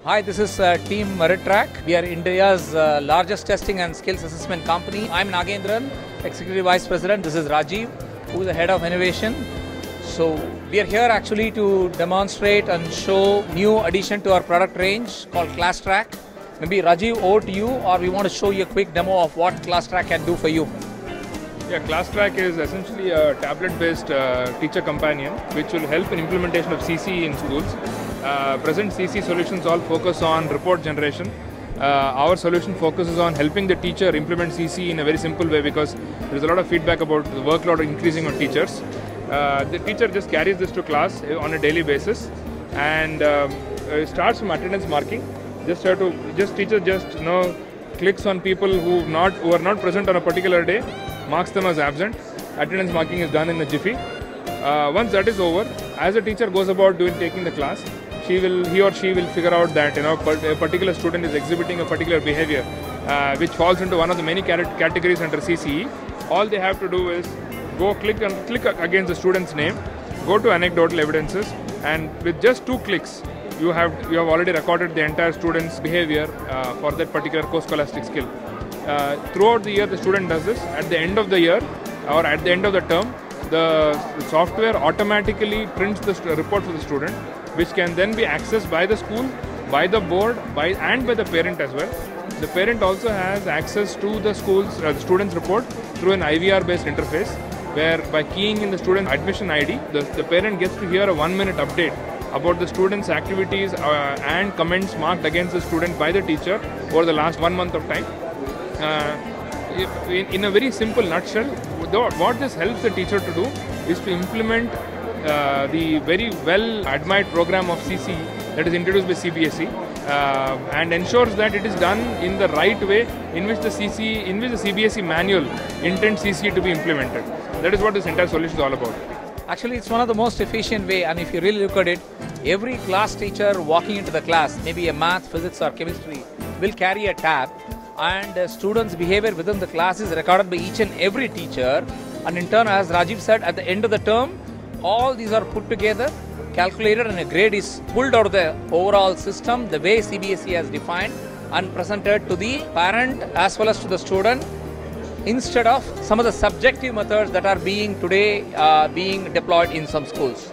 Hi, this is Team Meritrack. We are India's largest testing and skills assessment company. I'm Nagendran, Executive Vice President. This is Rajiv, who is the Head of Innovation. So we are here actually to demonstrate and show new addition to our product range called ClassTrack. Maybe Rajiv, over to you, or we want to show you a quick demo of what ClassTrack can do for you. Yeah, ClassTrack is essentially a tablet-based teacher companion which will help in implementation of CC in schools. Present CC solutions all focus on report generation. Our solution focuses on helping the teacher implement CC in a very simple way because there is a lot of feedback about the workload increasing on teachers. The teacher just carries this to class on a daily basis and starts from attendance marking. Teacher clicks on people who are not present on a particular day, marks them as absent. Attendance marking is done in a jiffy. Once that is over, as a teacher goes about taking the class, he or she will figure out that a particular student is exhibiting a particular behavior which falls into one of the many categories under CCE. All they have to do is go click against the student's name, go to anecdotal evidences, and with just 2 clicks, you have already recorded the entire student's behavior for that particular co-scholastic skill. Throughout the year, the student does this. At the end of the year or at the end of the term, the software automatically prints the report for the student, which can then be accessed by the school, by the board, and by the parent as well. The parent also has access to the student's report through an IVR-based interface, where by keying in the student's admission ID, the parent gets to hear a 1-minute update about the student's activities and comments marked against the student by the teacher over the last 1 month of time. In a very simple nutshell, what this helps the teacher to do is to implement the very well admired program of CC that is introduced by CBSE and ensures that it is done in the right way in which the CBSE manual intends CC to be implemented. That is what this entire solution is all about. Actually, it's one of the most efficient way, and if you really look at it, every class teacher walking into the class, maybe a math, physics or chemistry, will carry a tab, and students' behavior within the class is recorded by each and every teacher, and in turn, as Rajiv said, at the end of the term, all these are put together, calculated, and a grade is pulled out of the overall system the way CBSE has defined and presented to the parent as well as to the student, instead of some of the subjective methods that are being deployed in some schools,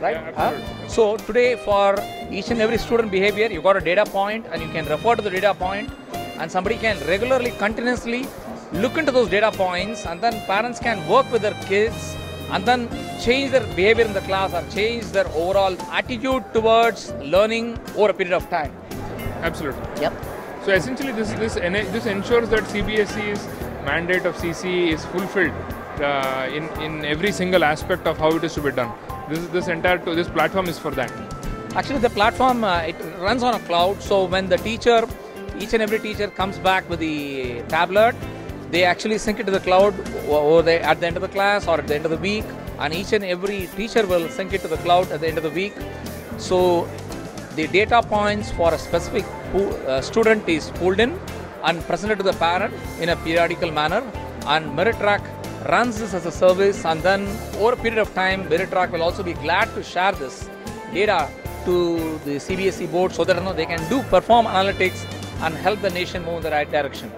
right? Yeah, so today, for each and every student behavior, you got a data point, and you can refer to the data point, and somebody can regularly, continuously look into those data points, and then parents can work with their kids and then change their behavior in the class or change their overall attitude towards learning over a period of time. Absolutely. Yep. So essentially, this ensures that CBSE's mandate of CC is fulfilled in every single aspect of how it is to be done. This platform is for that. Actually, the platform it runs on a cloud. So when the teacher, each and every teacher comes back with the tablet, they actually sync it to the cloud at the end of the class or at the end of the week, and each and every teacher will sync it to the cloud at the end of the week. So the data points for a specific student is pulled in and presented to the parent in a periodical manner, and Meritrack runs this as a service, and then over a period of time, Meritrack will also be glad to share this data to the CBSE board so that they can perform analytics and help the nation move in the right direction.